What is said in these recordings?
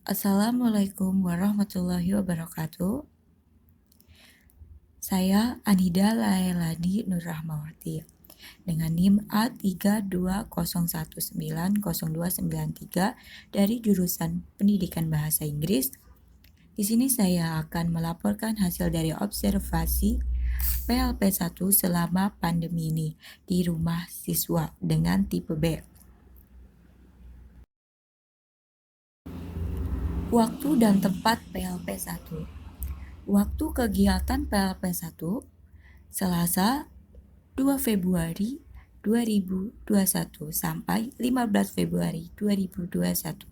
Assalamualaikum warahmatullahi wabarakatuh. Saya Anida Laelani Nurrahmawati dengan NIM A320190293 dari jurusan Pendidikan Bahasa Inggris. Di sini saya akan melaporkan hasil dari observasi PLP1 selama pandemi ini di rumah siswa dengan tipe B. Waktu dan tempat PLP1. Waktu kegiatan PLP1 Selasa 2 Februari 2021 sampai 15 Februari 2021.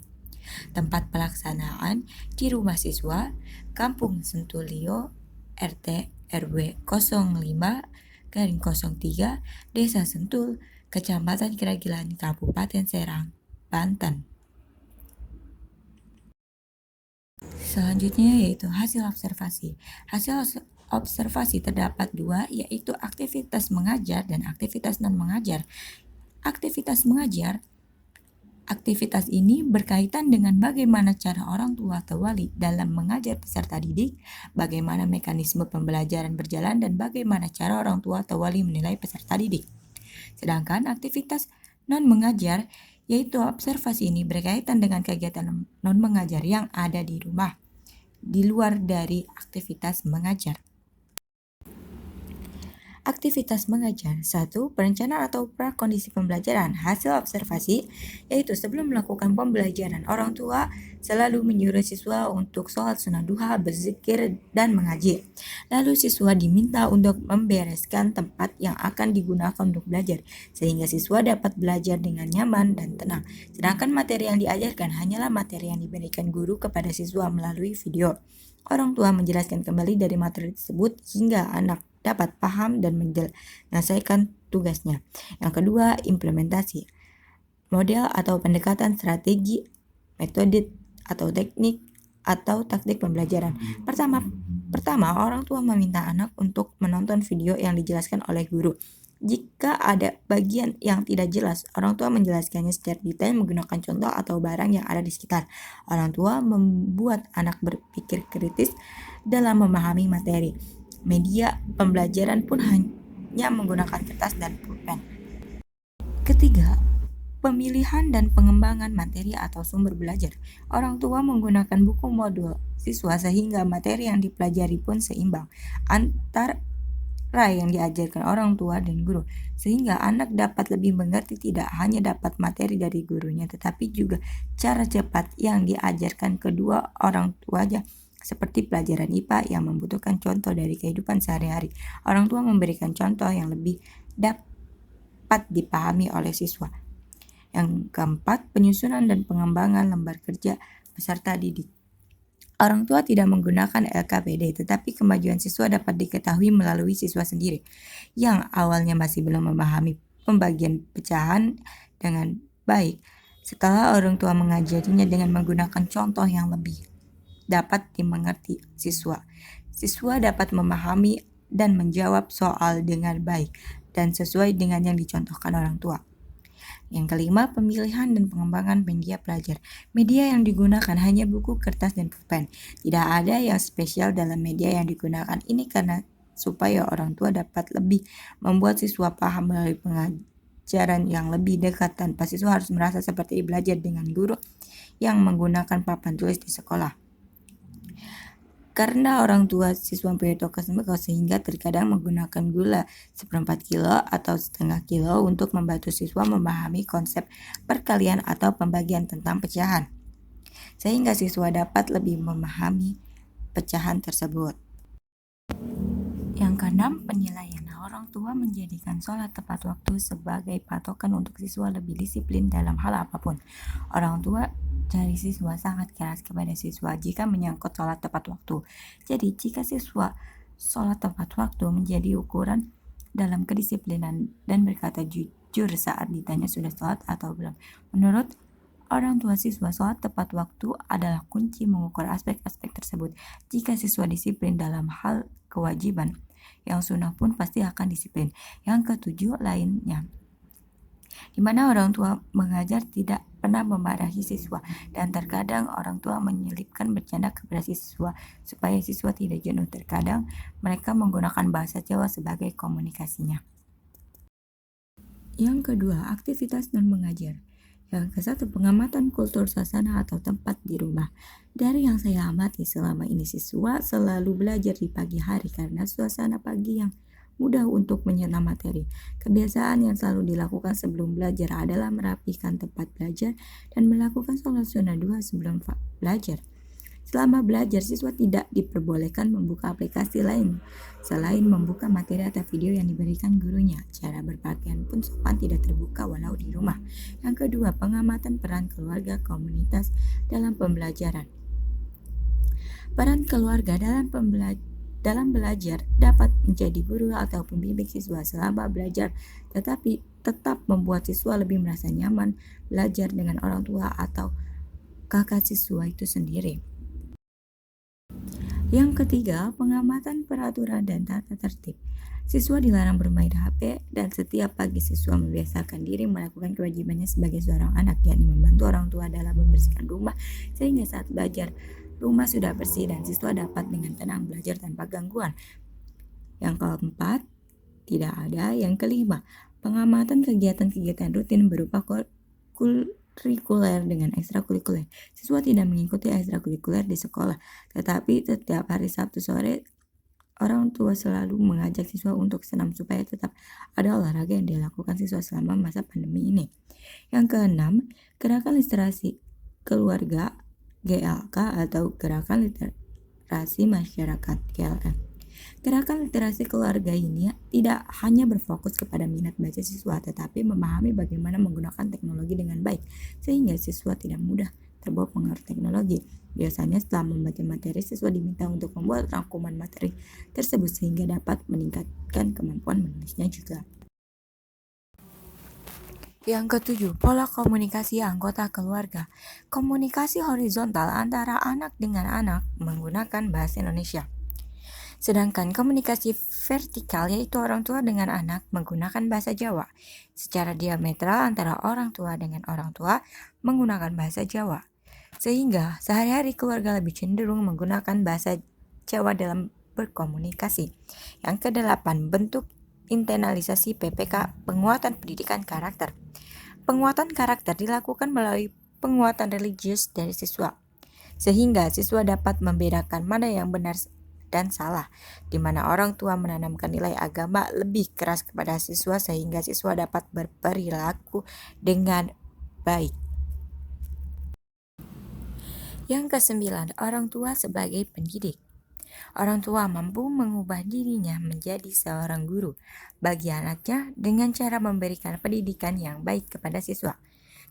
Tempat pelaksanaan di rumah siswa Kampung Sentulio RT RW 05/03 Desa Sentul, Kecamatan Keragilan, Kabupaten Serang, Banten. Selanjutnya yaitu hasil observasi. Hasil observasi terdapat dua, yaitu aktivitas mengajar dan aktivitas non-mengajar. Aktivitas ini berkaitan dengan bagaimana cara orang tua atau wali dalam mengajar peserta didik, bagaimana mekanisme pembelajaran berjalan, dan bagaimana cara orang tua atau wali menilai peserta didik. Sedangkan aktivitas non-mengajar, yaitu observasi ini berkaitan dengan kegiatan non-mengajar yang ada di rumah, di luar dari aktivitas mengajar. Aktivitas mengajar. 1. Perencanaan atau prakondisi pembelajaran. Hasil observasi yaitu sebelum melakukan pembelajaran, orang tua selalu menyuruh siswa untuk sholat sunnah duha, berzikir, dan mengaji. Lalu siswa diminta untuk membereskan tempat yang akan digunakan untuk belajar, sehingga siswa dapat belajar dengan nyaman dan tenang. Sedangkan materi yang diajarkan hanyalah materi yang diberikan guru kepada siswa melalui video. Orang tua menjelaskan kembali dari materi tersebut hingga anak dapat paham dan menyelesaikan tugasnya. Yang kedua, implementasi. Model atau pendekatan strategi, metode atau teknik atau taktik pembelajaran. Pertama, orang tua meminta anak untuk menonton video yang dijelaskan oleh guru. Jika ada bagian yang tidak jelas, orang tua menjelaskannya secara detail menggunakan contoh atau barang yang ada di sekitar. Orang tua membuat anak berpikir kritis dalam memahami materi. Media pembelajaran pun hanya menggunakan kertas dan pulpen. Ketiga, pemilihan dan pengembangan materi atau sumber belajar. Orang tua menggunakan buku modul siswa sehingga materi yang dipelajari pun seimbang antara yang diajarkan orang tua dan guru, sehingga anak dapat lebih mengerti tidak hanya dapat materi dari gurunya, tetapi juga cara cepat yang diajarkan kedua orang tuanya. Seperti pelajaran IPA yang membutuhkan contoh dari kehidupan sehari-hari, orang tua memberikan contoh yang lebih dapat dipahami oleh siswa. Yang keempat, penyusunan dan pengembangan lembar kerja peserta didik. Orang tua tidak menggunakan LKPD, tetapi kemajuan siswa dapat diketahui melalui siswa sendiri, yang awalnya masih belum memahami pembagian pecahan dengan baik. Setelah orang tua mengajarinya dengan menggunakan contoh yang lebih dapat dimengerti siswa dapat memahami dan menjawab soal dengan baik dan sesuai dengan yang dicontohkan orang tua. Yang kelima, pemilihan dan pengembangan media pelajar. Media yang digunakan hanya buku, kertas, dan pulpen. Tidak ada yang spesial dalam media yang digunakan ini karena supaya orang tua dapat lebih membuat siswa paham melalui pengajaran yang lebih dekat tanpa siswa harus merasa seperti belajar dengan guru yang menggunakan papan tulis di sekolah. Karena orang tua siswa mempunyai tongkat sembako sehingga terkadang menggunakan gula 1/4 kilo atau setengah kilo untuk membantu siswa memahami konsep perkalian atau pembagian tentang pecahan, sehingga siswa dapat lebih memahami pecahan tersebut. Yang keenam, penilaian. Orang tua menjadikan sholat tepat waktu sebagai patokan untuk siswa lebih disiplin dalam hal apapun. Orang tua dari siswa sangat keras kepada siswa jika menyangkut sholat tepat waktu. Jadi, jika siswa sholat tepat waktu menjadi ukuran dalam kedisiplinan dan berkata jujur saat ditanya sudah sholat atau belum. Menurut orang tua siswa, sholat tepat waktu adalah kunci mengukur aspek-aspek tersebut. Jika siswa disiplin dalam hal kewajiban, yang sunnah pun pasti akan disiplin. Yang ketujuh lainnya, di mana orang tua mengajar tidak pernah memarahi siswa, dan terkadang orang tua menyelipkan bercanda kepada siswa supaya siswa tidak jenuh. Terkadang mereka menggunakan bahasa Jawa sebagai komunikasinya. Yang kedua, aktivitas non mengajar. Yang kesatu, pengamatan kultur suasana atau tempat di rumah. Dari yang saya amati selama ini, siswa selalu belajar di pagi hari karena suasana pagi yang mudah untuk menyerap materi. Kebiasaan yang selalu dilakukan sebelum belajar adalah merapikan tempat belajar dan melakukan sholat sunnah duha sebelum belajar. Selama belajar, siswa tidak diperbolehkan membuka aplikasi lain selain membuka materi atau video yang diberikan gurunya. Cara berpakaian pun sopan, tidak terbuka walau di rumah. Yang kedua, pengamatan peran keluarga komunitas dalam pembelajaran. Peran keluarga dalam belajar dapat menjadi guru atau pembimbing siswa selama belajar, tetapi tetap membuat siswa lebih merasa nyaman belajar dengan orang tua atau kakak siswa itu sendiri. Yang ketiga, pengamatan peraturan dan tata tertib. Siswa dilarang bermain HP dan setiap pagi siswa membiasakan diri melakukan kewajibannya sebagai seorang anak, yakni membantu orang tua dalam membersihkan rumah sehingga saat belajar rumah sudah bersih dan siswa dapat dengan tenang belajar tanpa gangguan. Yang keempat, tidak ada. Yang kelima, pengamatan kegiatan-kegiatan rutin berupa kurikuler dengan ekstrakurikuler. Siswa tidak mengikuti ekstrakurikuler di sekolah, tetapi setiap hari Sabtu sore orang tua selalu mengajak siswa untuk senam supaya tetap ada olahraga yang dilakukan siswa selama masa pandemi ini. Yang keenam, gerakan literasi keluarga GLK atau gerakan literasi masyarakat GLM. Gerakan literasi keluarga ini tidak hanya berfokus kepada minat baca siswa, tetapi memahami bagaimana menggunakan teknologi dengan baik, sehingga siswa tidak mudah terbawa pengaruh teknologi. Biasanya setelah membaca materi, siswa diminta untuk membuat rangkuman materi tersebut sehingga dapat meningkatkan kemampuan menulisnya juga. Yang ketujuh, pola komunikasi anggota keluarga. Komunikasi horizontal antara anak dengan anak menggunakan bahasa Indonesia. Sedangkan komunikasi vertikal yaitu orang tua dengan anak menggunakan bahasa Jawa. Secara diametral antara orang tua dengan orang tua menggunakan bahasa Jawa. Sehingga sehari-hari keluarga lebih cenderung menggunakan bahasa Jawa dalam berkomunikasi. Yang kedelapan, bentuk internalisasi PPK, penguatan pendidikan karakter. Penguatan karakter dilakukan melalui penguatan religius dari siswa, sehingga siswa dapat membedakan mana yang benar dan salah, di mana orang tua menanamkan nilai agama lebih keras kepada siswa sehingga siswa dapat berperilaku dengan baik. Yang kesembilan, orang tua sebagai pendidik. Orang tua mampu mengubah dirinya menjadi seorang guru bagi anaknya dengan cara memberikan pendidikan yang baik kepada siswa.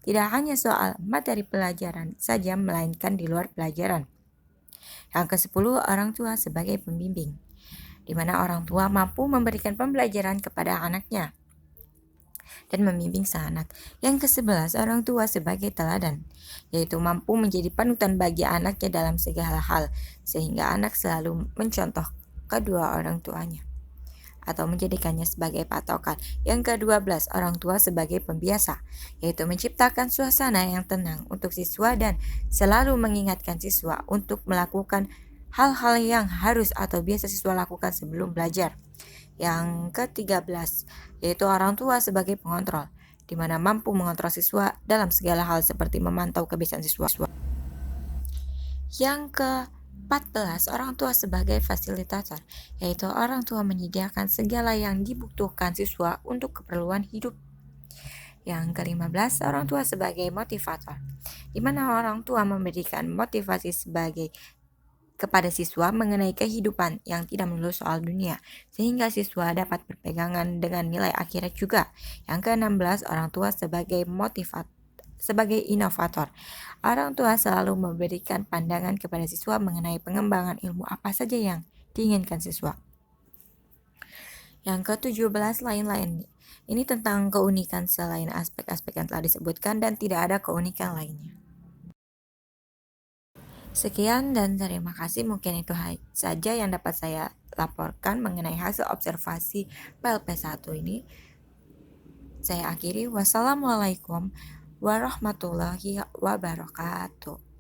Tidak hanya soal materi pelajaran saja, melainkan di luar pelajaran. Yang ke-10, orang tua sebagai pembimbing, di mana orang tua mampu memberikan pembelajaran kepada anaknya dan membimbing sang anak. Yang ke-11, orang tua sebagai teladan, yaitu mampu menjadi panutan bagi anaknya dalam segala hal, sehingga anak selalu mencontoh kedua orang tuanya atau menjadikannya sebagai patokan. Yang ke-12, orang tua sebagai pembiasa, yaitu menciptakan suasana yang tenang untuk siswa dan selalu mengingatkan siswa untuk melakukan hal-hal yang harus atau biasa siswa lakukan sebelum belajar. Yang ke-13, yaitu orang tua sebagai pengontrol, di mana mampu mengontrol siswa dalam segala hal seperti memantau kebiasaan siswa. Yang ke-14, orang tua sebagai fasilitator, yaitu orang tua menyediakan segala yang dibutuhkan siswa untuk keperluan hidup. Yang ke-15, orang tua sebagai motivator, di mana orang tua memberikan motivasi kepada siswa mengenai kehidupan yang tidak melulu soal dunia, sehingga siswa dapat berpegangan dengan nilai akhirat juga. Yang ke-16, orang tua sebagai inovator. Orang tua selalu memberikan pandangan kepada siswa mengenai pengembangan ilmu apa saja yang diinginkan siswa. Yang ke-17, lain-lain. Ini tentang keunikan selain aspek-aspek yang telah disebutkan dan tidak ada keunikan lainnya. Sekian dan terima kasih. Mungkin itu saja yang dapat saya laporkan mengenai hasil observasi PLP 1 ini. Saya akhiri. Wassalamualaikum warahmatullahi wabarakatuh.